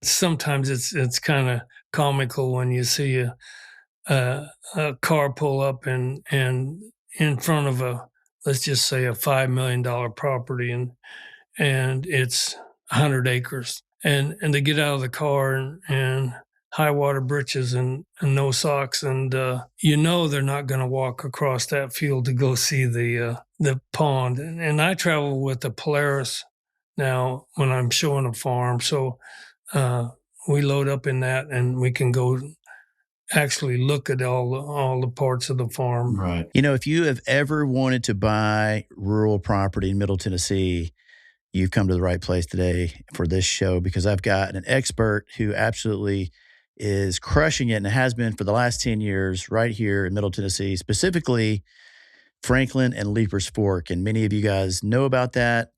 sometimes it's kind of comical when you see a car pull up and in front of let's just say a $5 million property, and it's 100 acres, and they get out of the car and high water britches and no socks, and they're not going to walk across that field to go see the pond. And I travel with the Polaris now when I'm showing a farm, so we load up in that and we can go actually look at all the parts of the farm. Right. You know, if you have ever wanted to buy rural property in Middle Tennessee, you've come to the right place today for this show, because I've got an expert who absolutely is crushing it and has been for the last 10 years right here in Middle Tennessee, specifically Franklin and Leapers Fork. And many of you guys know about that.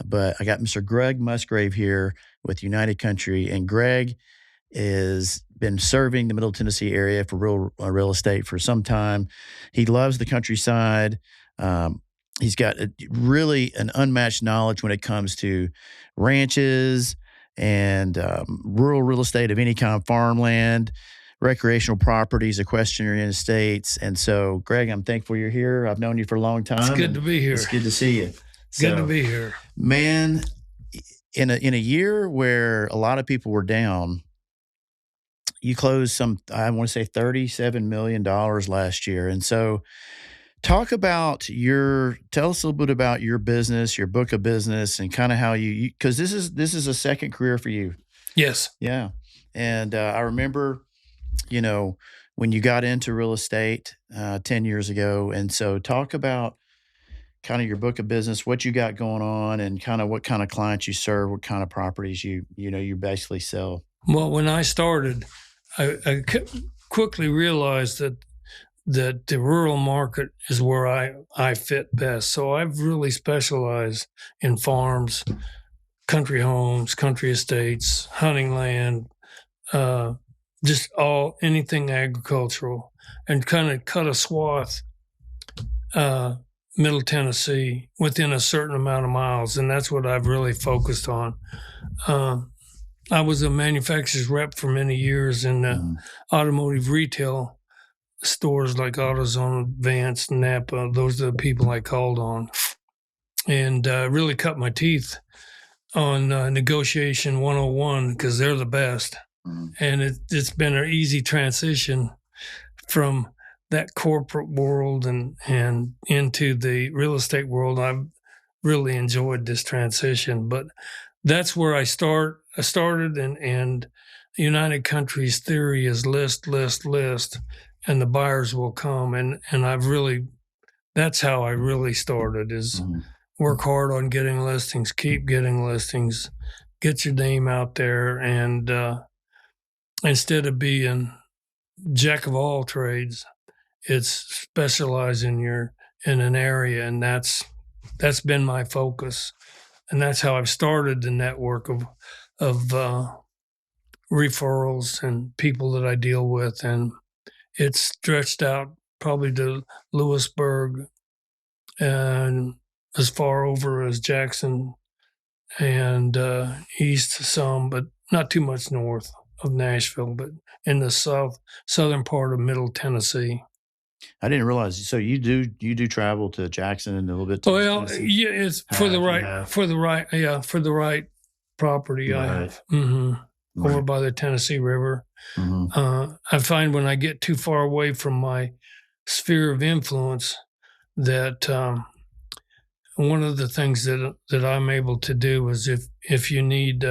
But I got Mr. Greg Musgrave here with United Country, and Greg has been serving the Middle Tennessee area for real estate for some time. He loves the countryside. He's got really an unmatched knowledge when it comes to ranches and rural real estate of any kind, farmland, recreational properties, equestrian estates. And so, Greg, I'm thankful you're here. I've known you for a long time. It's good to be here. It's good to see you. Good to be here. Man, in a year where a lot of people were down, you closed I want to say $37 million last year. And so talk about tell us a little bit about your business, your book of business, and kind of how because this is a second career for you. Yes. Yeah. And I remember, when you got into real estate 10 years ago. And so talk about kind of your book of business, what you got going on, and kind of what kind of clients you serve, what kind of properties you basically sell. Well, when I started, I quickly realized that the rural market is where I fit best. So I've really specialized in farms, country homes, country estates, hunting land, just anything agricultural, and kind of cut a swath, Middle Tennessee within a certain amount of miles. And that's what I've really focused on. I was a manufacturer's rep for many years in automotive retail stores like AutoZone, Advance, Napa. Those are the people I called on, and really cut my teeth on negotiation 101, because they're the best. And it's been an easy transition from that corporate world and into the real estate world. I've really enjoyed this transition, but that's where I started, and United Country's theory is list, and the buyers will come. And that's how I really started, is work hard on getting listings, keep getting listings, get your name out there. And instead of being jack of all trades, it's specialize in an area. And that's been my focus. And that's how I've started the network of referrals and people that I deal with. And it's stretched out probably to Lewisburg and as far over as Jackson and east some, but not too much north of Nashville, but in the southern part of Middle Tennessee. I didn't realize. So you do travel to Jackson and a little bit to Tennessee? Yeah, it's for the right property. Right. I have over by the Tennessee River. I find when I get too far away from my sphere of influence that one of the things that I'm able to do is if you need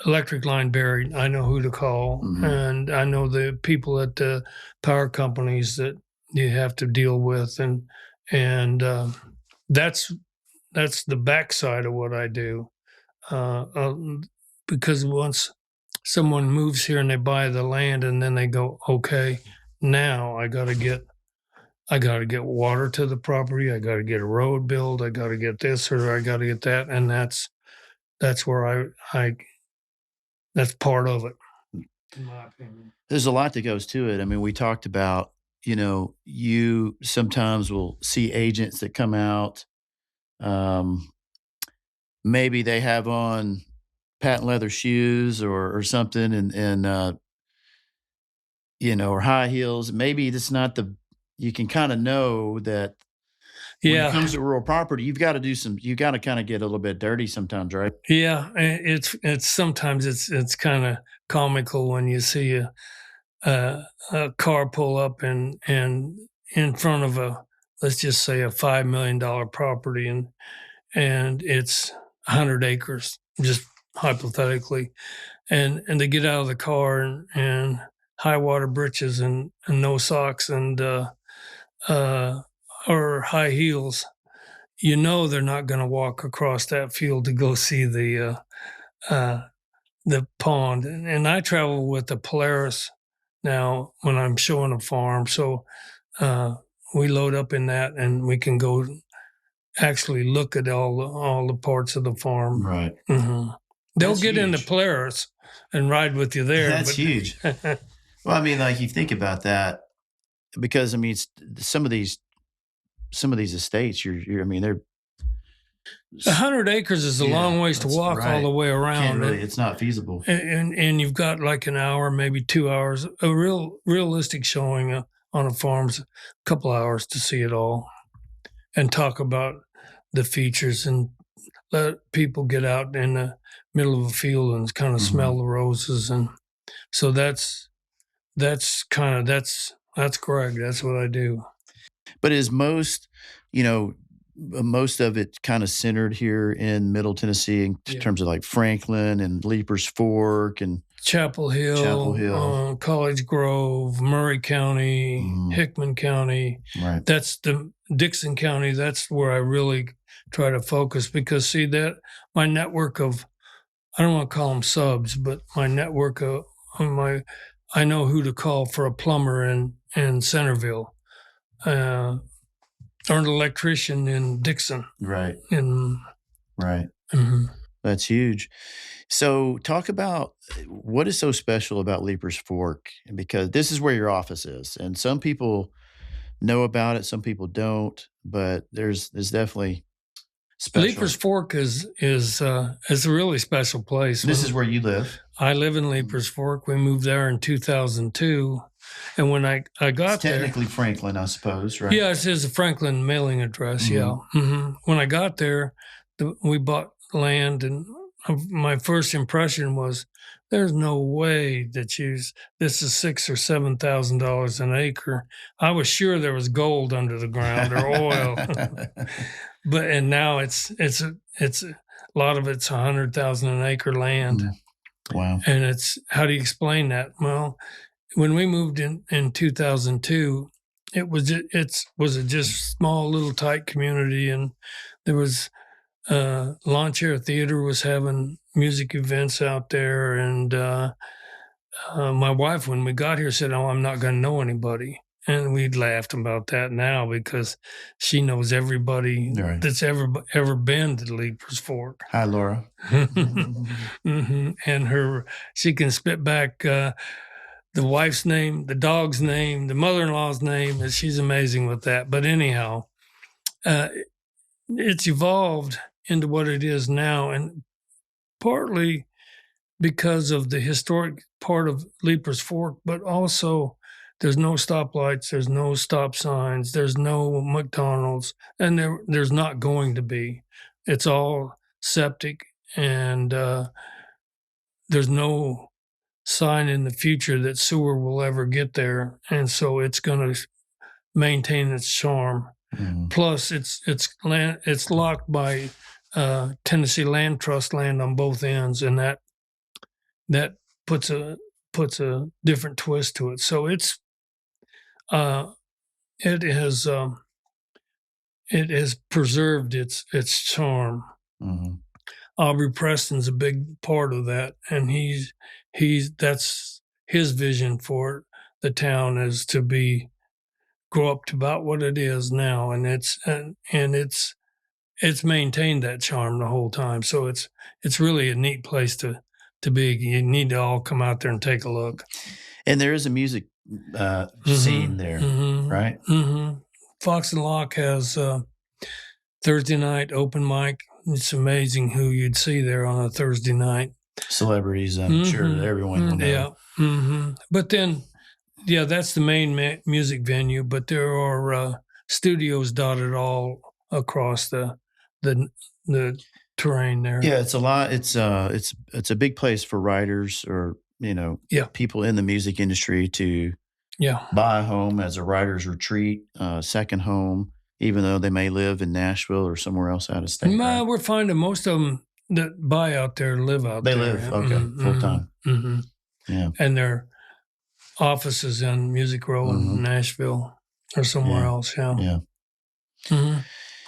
electric line buried, I know who to call, and I know the people at the power companies that you have to deal with, and that's the backside of what I do, because once someone moves here and they buy the land, and then they go, okay, now I got to get water to the property, I got to get a road built, I got to get this or I got to get that, and that's where that's part of it, in my opinion. There's a lot that goes to it. I mean, we talked about, you sometimes will see agents that come out. Maybe they have on patent leather shoes or something, and or high heels. Maybe it's not the. You can kind of know that when it Yeah, comes to rural property, you've got to do some. You got to kind of get a little bit dirty sometimes, right? yeah. It's sometimes it's kind of comical when you see a car pull up and in front of a, let's just say, a $5 million property, and it's 100 acres, just hypothetically, and they get out of the car and high water breeches and no socks uh, or high heels. You know they're not going to walk across that field to go see the pond. And I travel with the Polaris now when I'm showing a farm, so uh, we load up in that and we can go actually look at all the parts of the farm. Right. Mm-hmm. They'll That's get into huge. Polaris and ride with you there. That's huge. Well, I mean, like you think about that because I mean, some of these estates, I mean, they're 100 acres is a long ways to walk all the way around. Can't really, it's not feasible. And you've got like an hour, maybe 2 hours. A realistic showing on a farm's a couple hours to see it all and talk about the features and let people get out in the middle of a field and kind of smell the roses. And so that's Greg. That's what I do. But is most, most of it kind of centered here in Middle Tennessee in terms of like Franklin and Leapers Fork and Chapel Hill, College Grove, Murray County, Hickman County. Right. That's the Dixon County. That's where I really try to focus because see that my network of, I don't want to call them subs, but my network of I know who to call for a plumber in Centerville, or an electrician in Dixon. Right. Right. Mm-hmm. That's huge. So talk about what is so special about Leapers Fork, because this is where your office is, and some people know about it, some people don't, but there's definitely special. Leapers Fork is a really special place. This is where you live. I live in Leapers Fork. We moved there in 2002. And when I got it's technically there, Franklin, I suppose, right? Yeah, it says a Franklin mailing address. Yeah. When I got there, we bought land, and my first impression was, "There's no way that this is $6,000 or $7,000 an acre." I was sure there was gold under the ground or oil, and now it's a lot of it's 100,000 an acre land. Wow. And it's, how do you explain that? Well, when we moved in 2002, it was a just small little tight community, and there was Lawn Chair Theater was having music events out there, and my wife, when we got here, said, "Oh, I'm not going to know anybody," and we laughed about that now because she knows everybody that's ever been to Leapers Fork. Hi, Laura. And she can spit back the wife's name, the dog's name, the mother-in-law's name, and she's amazing with that. But anyhow, it's evolved into what it is now, and partly because of the historic part of Leapers Fork, but also there's no stoplights, there's no stop signs, there's no McDonald's, and there's not going to be. It's all septic, and there's no sign in the future that sewer will ever get there, and so it's going to maintain its charm. Plus, it's locked by Tennessee Land Trust land on both ends, and that puts a different twist to it. So it has preserved its charm. Aubrey Preston's a big part of that, and that's his vision for the town, is to grow up to about what it is now, and it's maintained that charm the whole time. So it's really a neat place to be. You need to all come out there and take a look. And there is a music scene there, right? Fox and Lock has Thursday night open mic. It's amazing who you'd see there on a Thursday night. Celebrities, I'm sure that everyone will know. Yeah. But then, yeah, that's the main music venue. But there are studios dotted all across the the terrain there. Yeah, it's a lot. It's a big place for writers or Yeah. people in the music industry to Yeah. buy a home as a writer's retreat, second home, even though they may live in Nashville or somewhere else out of state. Right? We're finding most of them that buy out there live out They there. live full time. Yeah. And their offices in Music Row in Nashville or somewhere else. Yeah. Yeah.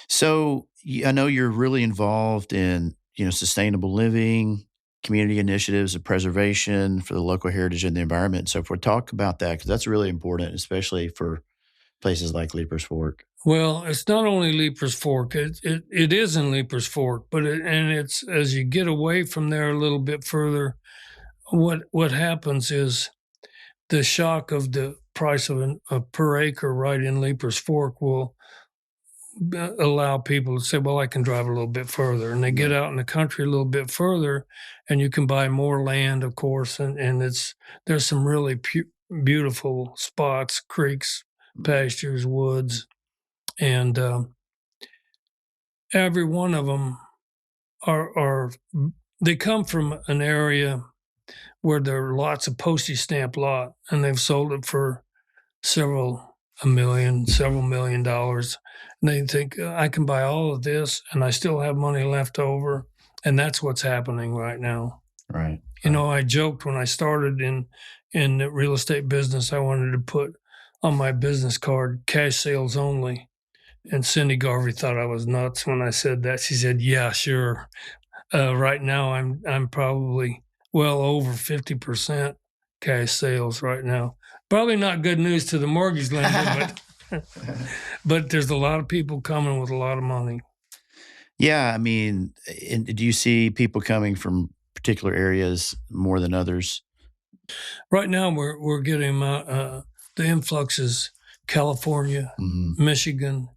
So I know you're really involved in sustainable living, community initiatives, and preservation for the local heritage and the environment. So if we talk about that, because that's really important, especially for places like Leapers Fork. Well, it's not only Leapers Fork. It is in Leapers Fork, but it's as you get away from there a little bit further, what happens is the shock of the price of a per acre right in Leapers Fork will allow people to say, well, I can drive a little bit further. And they get out in the country a little bit further, and you can buy more land, of course. And there's some really beautiful spots, creeks, pastures, woods. And every one of them they come from an area where there are lots of postage stamp lot, and they've sold it for several million dollars. And they think I can buy all of this and I still have money left over. And that's what's happening right now. Right. I joked when I started in the real estate business, I wanted to put on my business card, cash sales only. And Cindy Garvey thought I was nuts when I said that. She said, yeah, sure. Right now I'm probably well over 50% cash sales right now. Probably not good news to the mortgage lender, but there's a lot of people coming with a lot of money. Yeah, I mean, do you see people coming from particular areas more than others? Right now, we're getting the influx is California, Michigan,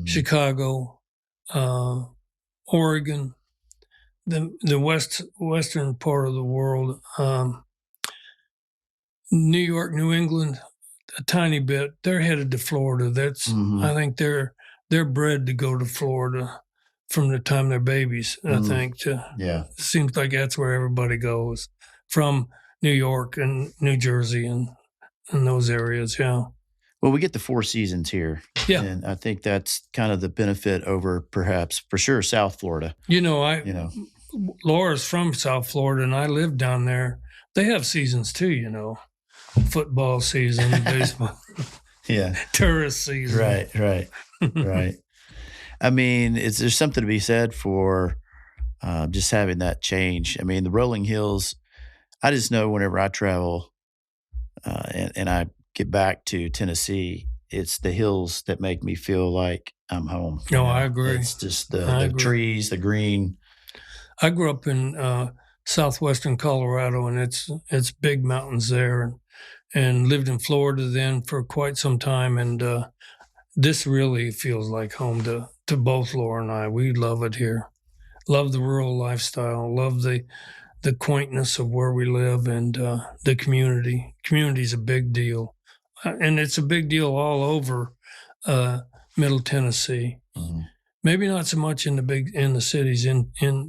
Chicago, Oregon, the western part of the world. New York, New England, a tiny bit. They're headed to Florida. I think they're bred to go to Florida from the time they're babies. I think. Yeah, it seems like that's where everybody goes from New York and New Jersey and those areas. Yeah. Well, we get the 4 seasons here. Yeah. And I think that's kind of the benefit over perhaps for sure South Florida. Laura's from South Florida and I live down there. They have seasons too, football season, baseball, tourist season. Right. I mean, there's something to be said for just having that change. I mean, the rolling hills, I just know whenever I travel and I get back to Tennessee, it's the hills that make me feel like I'm home. No, I agree. It's just the trees, the green. I grew up in southwestern Colorado, and it's big mountains there, and lived in Florida then for quite some time. And this really feels like home to both Laura and I. We love it here. Love the rural lifestyle. Love the quaintness of where we live and the community. Community's a big deal, and it's a big deal all over Middle Tennessee. Maybe not so much in the cities,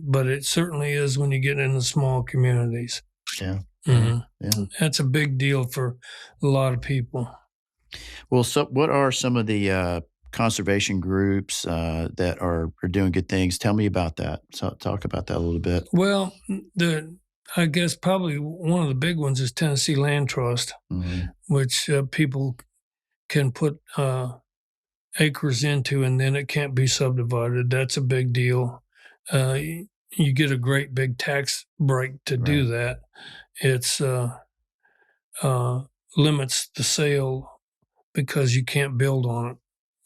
but it certainly is when you get in the small communities. Yeah. That's a big deal for a lot of people. Well, so what are some of the conservation groups that are doing good things? Tell me about that. So talk about that a little bit. Well, I guess probably one of the big ones is Tennessee Land Trust, which people can put acres into, and then it can't be subdivided. That's a big deal. You get a great big tax break to do that. It's limits the sale because you can't build on it,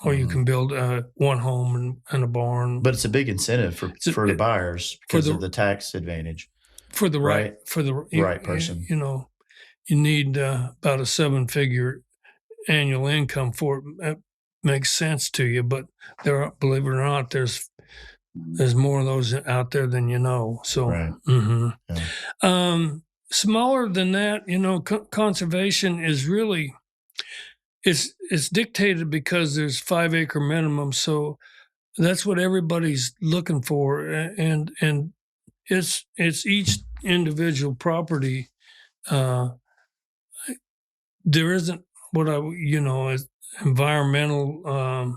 or you can build one home and a barn. But it's a big incentive for the buyers because of the tax advantage. For the right person. You need about a 7-figure annual income for it. That makes sense to you, but believe it or not, there's more of those out there than you know. So, Smaller than that, conservation is really it's dictated because there's 5 acre minimum, so that's what everybody's looking for, and it's each individual property. There isn't what as environmental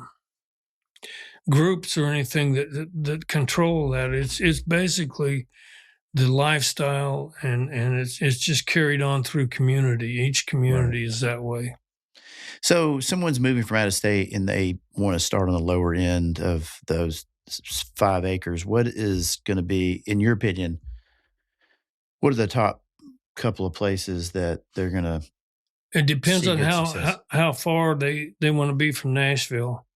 groups or anything that control that. It's basically the lifestyle, and it's just carried on through community. Each community is that way. So someone's moving from out of state and they want to start on the lower end of those 5 acres. What is going to be, in your opinion, what are the top couple of places that they're going to It depends see on good success? how far they want to be from Nashville.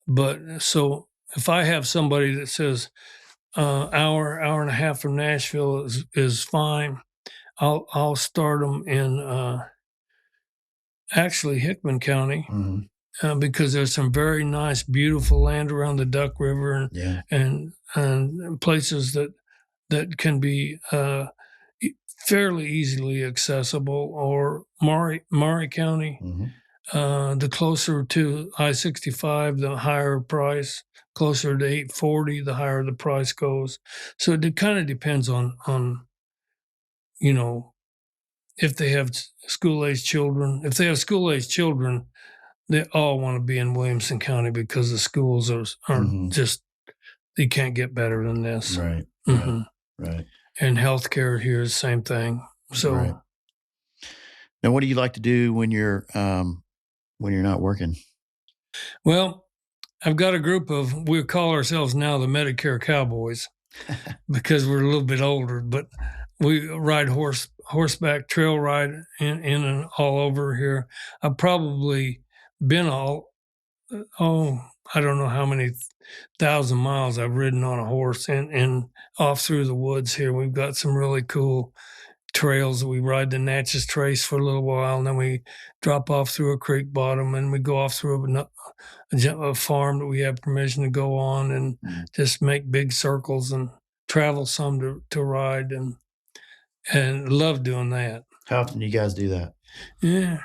But so if I have somebody that says hour and a half from Nashville is fine, I'll start them in actually Hickman County. Mhm. Because there's some very nice, beautiful land around the Duck River, Yeah. and places that can be fairly easily accessible. Or Maury County, Mhm. the closer to I-65, the higher price. Closer to 840, the higher the price goes. So it kind of depends on if they have school-age children. If they have school-age children, they all want to be in Williamson County because the schools are Mhm. just, you can't get better than this. Right. Right. hmm Right. And healthcare here is the same thing. So, Right. Now, what do you like to do when you're not working? well, I've got a group of, we call ourselves now the Medicare Cowboys because we're a little bit older, but we ride horseback trail ride in and all over here. I've probably been I don't know how many 1,000 miles I've ridden on a horse, and off through the woods here. We've got some really cool trails. We ride the Natchez Trace for a little while, and then we drop off through a creek bottom, and we go off through a farm that we have permission to go on, and just make big circles and travel some to ride, and love doing that. How often do you guys do that? Yeah.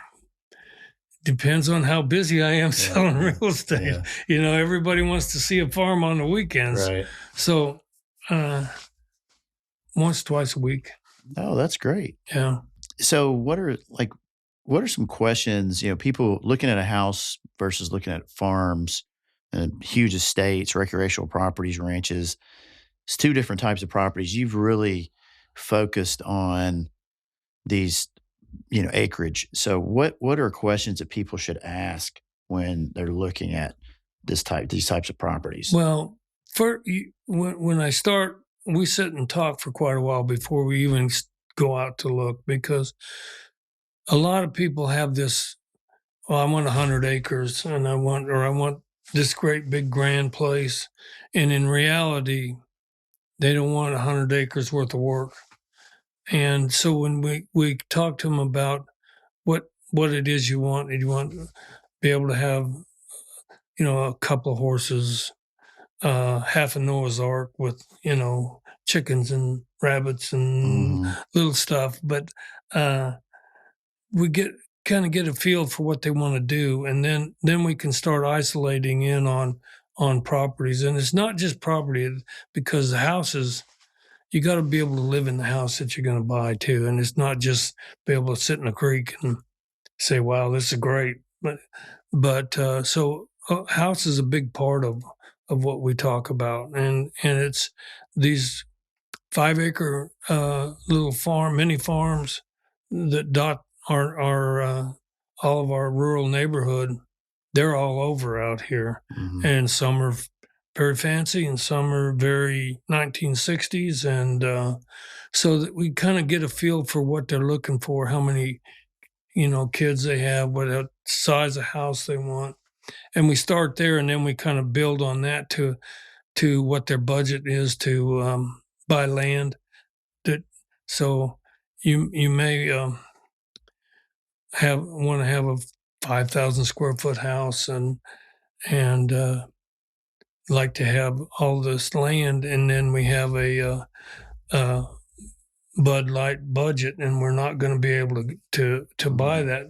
Depends on how busy I am selling real estate. Yeah. Everybody wants to see a farm on the weekends. Right. So, once, twice a week. Oh, that's great. Yeah. So what are some questions, people looking at a house versus looking at farms and huge estates, recreational properties, ranches? It's two different types of properties. You've really focused on these, acreage. So what are questions that people should ask when they're looking at these types of properties? Well, when I start, we sit and talk for quite a while before we even go out to look, because a lot of people have this, well, I want 100 acres, and I want this great big grand place. And in reality, they don't want 100 acres worth of work. And so when we talk to them about what it is you want to be able to have, a couple of horses, half a Noah's Ark with, chickens and rabbits and little stuff. But we kind of get a feel for what they want to do, and then we can start isolating in on properties. And it's not just property, because the houses, you got to be able to live in the house that you're going to buy too. And it's not just be able to sit in a creek and say, wow, this is great. So house is a big part of what we talk about. And it's these 5 acre little mini farms that dot our all of our rural neighborhood. They're all over out here. And some are very fancy, and some are very 1960s. And so that we kind of get a feel for what they're looking for, how many, kids they have, what size of house they want. And we start there, and then we kind of build on that to what their budget is to buy land. So you may want to have a 5,000 square foot house, and like to have all this land, and then we have a Bud Light budget, and we're not going to be able to buy that.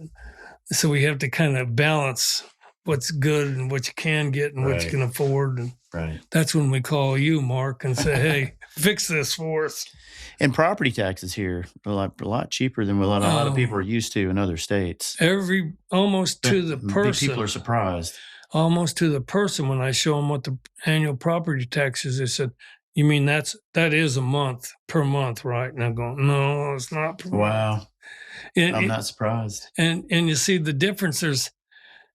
So we have to kind of balance what's good and what you can get and what you can afford. And that's when we call you, Mark, and say, hey, fix this for us. And property taxes here are a lot cheaper than what a lot of people are used to in other states. Almost to the person. People are surprised. Almost to the person, when I show them what the annual property tax is, they said, you mean that is a month per month, right? And I'm going, no, it's not per month. Wow. I'm not surprised. And you see the difference.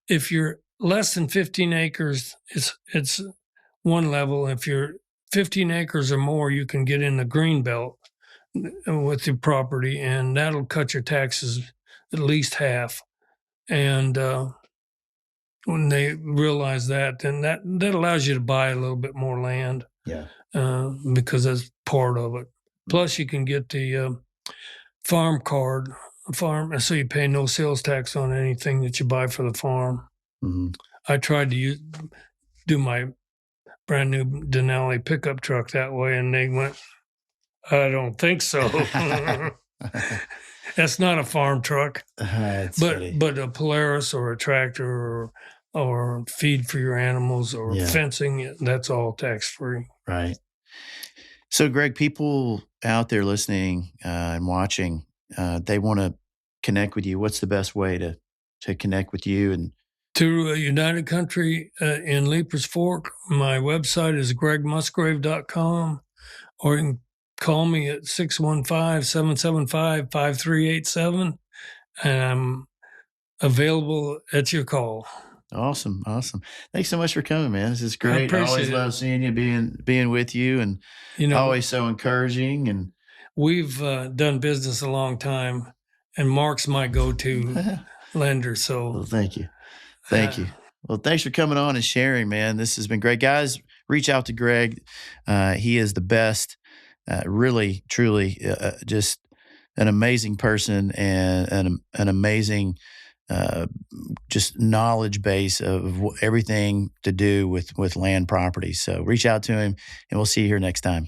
If you're less than 15 acres, it's one level. If you're 15 acres or more, you can get in the green belt with your property, and that'll cut your taxes at least half. And when they realize that, then that allows you to buy a little bit more land. Yeah. Because that's part of it. Plus, you can get the farm card, so you pay no sales tax on anything that you buy for the farm. I tried to do my brand new Denali pickup truck that way, and they went, I don't think so. That's not a farm truck. But a Polaris or a tractor or feed for your animals or fencing, that's all tax-free. Right. So, Greg, people out there listening and watching, they want to connect with you. What's the best way to connect with you? And through United Country in Leapers Fork, my website is gregmusgrave.com, or you can call me at 615-775-5387, and I'm available at your call. Awesome. Thanks so much for coming, man. This is great. I always love seeing you, being with you, and always so encouraging. And we've done business a long time, and Mark's my go-to lender. So well, thank you. Well, thanks for coming on and sharing, man. This has been great. Guys, reach out to Greg. He is the best. Really, truly, just an amazing person and an amazing just knowledge base of everything to do with land properties. So reach out to him, and we'll see you here next time.